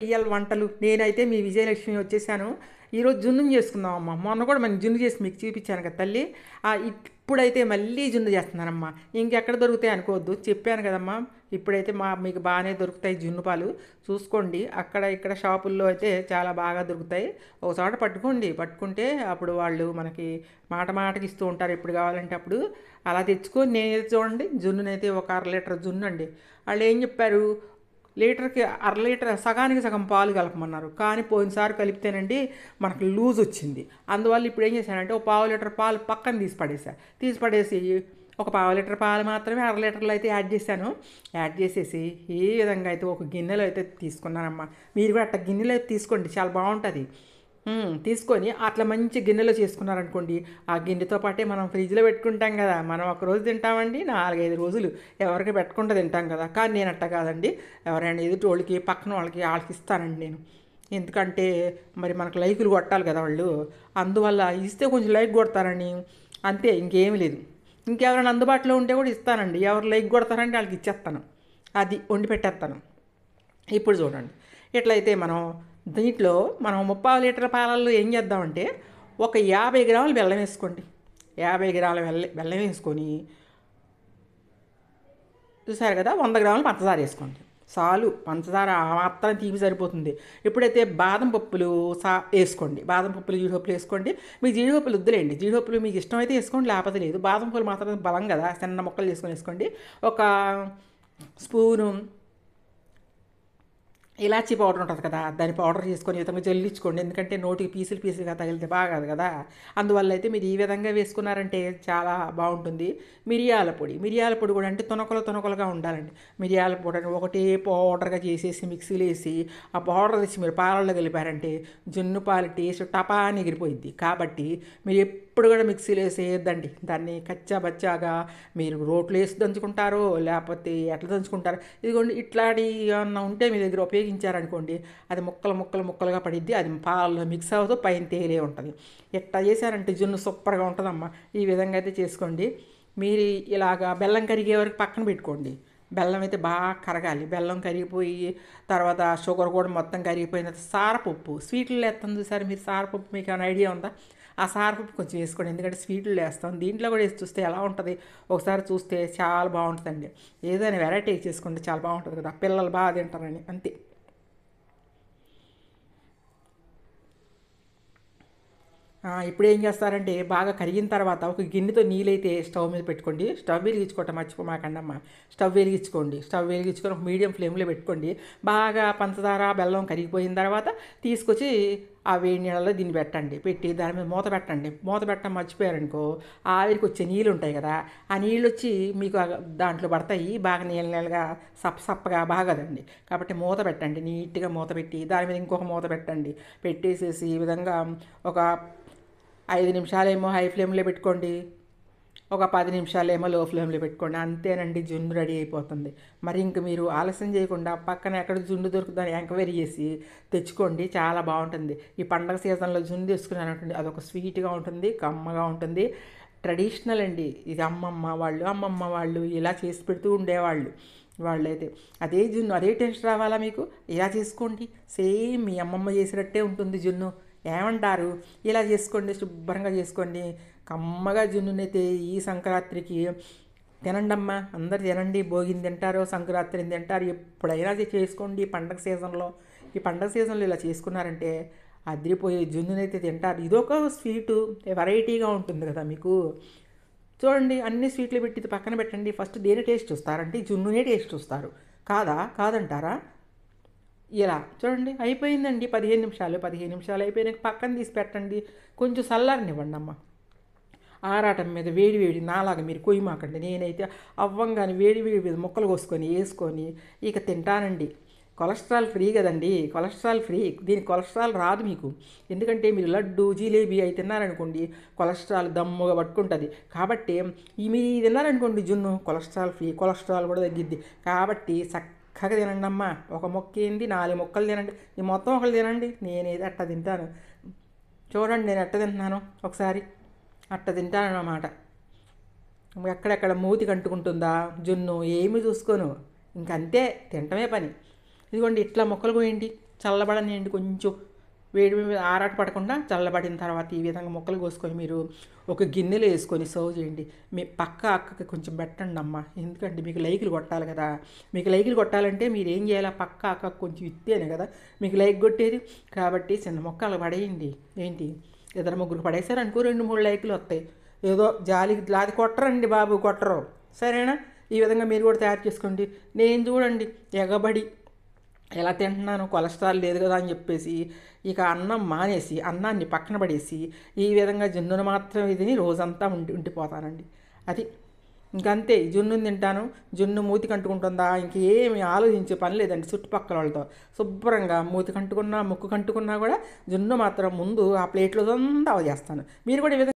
ఇవాళ వంటలు నేనైతే మీ విజయలక్ష్మి వచ్చేసాను. ఈరోజు జున్ను చేసుకుందామమ్మా. మొన్న కూడా మనం జున్ను చేసి మీకు చూపించాను కదా తల్లి. ఇప్పుడైతే మళ్ళీ జున్ను చేస్తున్నానమ్మా. ఇంకెక్కడ దొరుకుతాయి అనుకోవద్దు, చెప్పాను కదమ్మా. ఇప్పుడైతే మీకు బాగానే దొరుకుతాయి జున్ను పాలు. చూసుకోండి, అక్కడ ఇక్కడ షాపుల్లో అయితే చాలా బాగా దొరుకుతాయి. ఒకచోట పట్టుకుంటే అప్పుడు వాళ్ళు మనకి మాట మాటకి ఇస్తూ ఉంటారు, ఎప్పుడు కావాలంటే అప్పుడు. అలా తెచ్చుకొని నేను చూడండి, జున్నునైతే ఒక 1/2 లీటర్ జున్ను అండి. వాళ్ళు ఏం చెప్పారు, లీటర్కి 1/2 లీటర్ సగానికి సగం పాలు కలపమన్నారు. కానీ పోయినసారి కలిపితేనండి మనకు లూజ్ వచ్చింది. అందువల్ల ఇప్పుడు ఏం చేశానంటే ఒక 1/2 లీటర్ పాలు పక్కన తీసి పడేసి ఒక 1/2 లీటర్ పాలు మాత్రమే 1/2 లీటర్లో అయితే యాడ్ చేశాను. యాడ్ చేసేసి ఈ విధంగా అయితే ఒక గిన్నెలో అయితే తీసుకున్నానమ్మా. మీరు కూడా అట్లా గిన్నెలో అయితే తీసుకోండి, చాలా బాగుంటుంది. తీసుకొని అట్లా మంచి గిన్నెలో చేసుకున్నారనుకోండి, ఆ గిన్నెతో పాటే మనం ఫ్రిడ్జ్లో పెట్టుకుంటాం కదా. మనం ఒక రోజు తింటామండి, 4-5 రోజులు ఎవరికి పెట్టకుండా తింటాం కదా. కానీ నేను అట్ట కాదండి, ఎవరైనా ఎదుటి వాళ్ళకి పక్కన వాళ్ళకి ఇస్తానండి నేను. ఎందుకంటే మరి మనకు లైకులు కొట్టాలి కదా వాళ్ళు. అందువల్ల ఇస్తే కొంచెం లైక్ కొడతారని, అంతే, ఇంకేమీ లేదు. ఇంకెవరైనా అందుబాటులో ఉంటే కూడా ఇస్తానండి. ఎవరు లైక్ కొడతారంటే వాళ్ళకి ఇచ్చేస్తాను, అది వండి పెట్టేస్తాను. ఇప్పుడు చూడండి, ఎట్లయితే దీంట్లో మనం 3/4 లీటర్ పాలల్లో ఏం చేద్దామంటే ఒక 50 గ్రాములు బెల్లం వేసుకోండి. 50 గ్రాముల బెల్లం వేసుకొని, చూసారు కదా, 100 గ్రాములు పంచదార వేసుకోండి. చాలు, పంచదార ఆ మాత్రం తీపి సరిపోతుంది. ఇప్పుడైతే బాదం పప్పులు వేసుకోండి. బాదం పప్పులు, జీడిపప్పులు వేసుకోండి. మీకు జీడిపప్పులు వద్దులేండి, జీడిపప్పులు మీకు ఇష్టమైతే వేసుకోండి, లేకపోతే లేదు. బాదం పప్పులు మాత్రం బలం కదా, చిన్న ముక్కలు చేసుకొని వేసుకోండి. ఒక స్పూను ఇలాచీ పౌడర్ ఉంటుంది కదా, దాన్ని పౌడర్ చేసుకొని ఈ విధంగా జల్లించుకోండి. ఎందుకంటే నోటికి పీసులుగా తగిలితే బాగాదు కదా. అందువల్ల అయితే మీరు ఈ విధంగా వేసుకున్నారంటే చాలా బాగుంటుంది. మిరియాల పొడి కూడా అంటే తొనకలుగా ఉండాలండి. మిరియాల పొడి ఒకటే పౌడర్గా చేసేసి మిక్సీలో వేసి ఆ పౌడర్ తెచ్చి మీరు పాలల్లో కలిపారంటే జున్ను పాలు టేస్ట్ టపాని ఎగిరిపోయింది. కాబట్టి మీరు ఎప్పుడు కూడా మిక్సీలో వేసేయద్దండి దాన్ని. కచ్చాబచ్చాగా మీరు రోట్లో వేసి దంచుకుంటారో లేకపోతే ఎట్లా దంచుకుంటారో, ఇదిగోండి ఇట్లాంటి ఏమన్నా ఉంటే మీ దగ్గర ఉపయోగించారనుకోండి, అది ముక్కలుగా పడిద్ది. అది పాలలో మిక్స్ అవుతూ పైన తేలే ఉంటుంది. ఎట్లా చేశారంటే జున్ను సూపర్గా ఉంటుందమ్మా. ఈ విధంగా అయితే చేసుకోండి. మీరు ఇలాగా బెల్లం కరిగే వరకు పక్కన పెట్టుకోండి. బెల్లం అయితే బాగా కరగాలి. బెల్లం కరిగిపోయి తర్వాత షుగర్ కూడా మొత్తం కరిగిపోయిన సారపప్పు, స్వీట్లు వేస్తాం చూసారు మీరు, సారపప్పు మీకు ఏమైనా ఐడియా ఉందా? ఆ సారపప్పు కొంచెం వేసుకోండి, ఎందుకంటే స్వీట్లు వేస్తాం. దీంట్లో కూడా వేసి చూస్తే ఎలా ఉంటుంది, ఒకసారి చూస్తే చాలా బాగుంటుందండి. ఏదైనా వెరైటీ చేసుకుంటే చాలా బాగుంటుంది కదా, పిల్లలు బాగా తింటారని, అంతే. ఇప్పుడు ఏం చేస్తారంటే బాగా కరిగిన తర్వాత ఒక గిన్నెతో నీళ్ళైతే స్టవ్ మీద పెట్టుకోండి. స్టవ్ వెలిగించుకోవటం మర్చిపోమాకండమ్మ. స్టవ్ వెలిగించుకొని ఒక మీడియం ఫ్లేమ్లో పెట్టుకోండి. బాగా పంచదార బెల్లం కరిగిపోయిన తర్వాత తీసుకొచ్చి ఆ వేడి నీళ్ళలో దీన్ని పెట్టి దాని మీద మూత పెట్టడం మర్చిపోయారనుకో, ఆవిరికి వచ్చే నీళ్ళు ఉంటాయి కదా, ఆ నీళ్ళు వచ్చి మీకు దాంట్లో పడతాయి. బాగా నీళ్ళగా సప్పగా బాగదండి. కాబట్టి మూత పెట్టండి, నీట్గా మూత పెట్టి దాని మీద ఇంకొక మూత పెట్టేసేసి ఈ విధంగా ఒక 5 నిమిషాలేమో హై ఫ్లేమ్లో పెట్టుకోండి, ఒక 10 నిమిషాలేమో లో ఫ్లేమ్లో పెట్టుకోండి. అంతేనండి, జున్ను రెడీ అయిపోతుంది. మరి ఇంక మీరు ఆలస్యం చేయకుండా పక్కన ఎక్కడ జున్ను దొరుకుతుందని ఎంక్వైరీ చేసి తెచ్చుకోండి, చాలా బాగుంటుంది. ఈ పండగ సీజన్లో జున్ను తెచ్చుకున్నానంటుంది, అదొక స్వీట్గా ఉంటుంది, కమ్మగా ఉంటుంది. ట్రెడిషనల్ అండి ఇది. అమ్మమ్మ వాళ్ళు ఇలా చేసి పెడుతూ ఉండేవాళ్ళు. వాళ్ళైతే అదే టేస్ట్ రావాలా మీకు, ఇలా చేసుకోండి. సేమ్ మీ అమ్మమ్మ చేసినట్టే ఉంటుంది జున్ను. ఏమంటారు? ఇలా చేసుకోండి, శుభ్రంగా చేసుకోండి. కమ్మగా జున్నునైతే ఈ సంక్రాంతికి తినండి అమ్మా, అందరు తినండి. భోగిని తింటారో సంక్రాంతిని తింటారు, ఎప్పుడైనా అది చేసుకోండి. ఈ పండగ సీజన్లో ఇలా చేసుకున్నారంటే అదిరిపోయే జున్నునైతే తింటారు. ఇదొక స్వీటు, వెరైటీగా ఉంటుంది కదా మీకు. చూడండి, అన్ని స్వీట్లు పెట్టి ఇది పక్కన పెట్టండి. ఫస్ట్ దేని టేస్ట్ చూస్తారంటే జున్నునే టేస్ట్ చూస్తారు, కాదంటారా? ఇలా చూడండి, అయిపోయిందండి. 15 నిమిషాలు అయిపోయినాక పక్కన తీసి పెట్టండి. కొంచెం చల్లారనివ్వండి అమ్మ. ఆరాటం మీద వేడి నాలాగా మీరు కొయ్యమాకండి. నేనైతే అవ్వంగానే వేడి మీద ముక్కలు వేసుకొని ఇక తింటానండి. కొలెస్ట్రాల్ ఫ్రీ కదండి, కొలెస్ట్రాల్ ఫ్రీ. దీనికి కొలెస్ట్రాల్ రాదు మీకు. ఎందుకంటే మీరు లడ్డు జిలేబీ అవి తిన్నారనుకోండి, కొలెస్ట్రాల్ దమ్ముగా పట్టుకుంటుంది. కాబట్టి మీరు తిన్నారనుకోండి జున్ను, కొలెస్ట్రాల్ ఫ్రీ, కొలెస్ట్రాల్ కూడా తగ్గిద్ది. కాబట్టి చక్కగా తినండి అమ్మ. ఒక మొక్క ఏంది 4 మొక్కలు తినండి, ఈ మొత్తం ఒకళ్ళు తినండి. నేనేది అట్ట తింటాను. చూడండి నేను ఎట్ట తింటున్నాను ఒకసారి. అట్ట తింటాను అన్నమాట. ఎక్కడెక్కడ మూతికి అంటుకుంటుందా జున్ను ఏమి చూసుకోను, ఇంకంతే, తింటమే పని. ఇదిగోండి ఇట్లా మొక్కలు పోయండి. చల్లబడనియండి కొంచెం. వేడి మీద ఆరాట పడకుండా చల్లబడిన తర్వాత ఈ విధంగా ముక్కలు కోసుకొని మీరు ఒక గిన్నెలో వేసుకొని సర్వ్ చేయండి. మీ పక్క అక్కకి కొంచెం పెట్టండి అమ్మ. ఎందుకంటే మీకు లైకులు కొట్టాలి కదా. మీకు లైకులు కొట్టాలంటే మీరు ఏం చేయాలి, పక్క అక్కకు కొంచెం ఇస్తేనే కదా మీకు లైక్ కొట్టేది. కాబట్టి చిన్న మొక్కలు పడేయండి. ఏంటి, ఇద్దరు ముగ్గురు పడేసారు అనుకో 2-3 లైకులు వస్తాయి. ఏదో జాలికి అది కొట్టరండి బాబు, కొట్టరు. సరేనా? ఈ విధంగా మీరు కూడా తయారు చేసుకోండి. నేను చూడండి ఎగబడి ఎలా తింటున్నాను, కొలెస్ట్రాల్ లేదు కదా అని చెప్పేసి ఇక అన్నం మానేసి అన్నాన్ని పక్కన పడేసి ఈ విధంగా జున్నును మాత్రం ఇది రోజంతా ఉండిపోతానండి. అది ఇంకంతే. జున్నుని తింటాను, జున్ను మూతికి అంటుకుంటుందా, ఇంకేమి ఆలోచించే పని లేదండి. చుట్టుపక్కల వాళ్ళతో శుభ్రంగా మూతికి అంటుకున్నా ముక్కు కంటుకున్నా కూడా జున్ను మాత్రం ముందు ఆ ప్లేట్లో అంతా చేస్తాను. మీరు కూడా ఈ విధంగా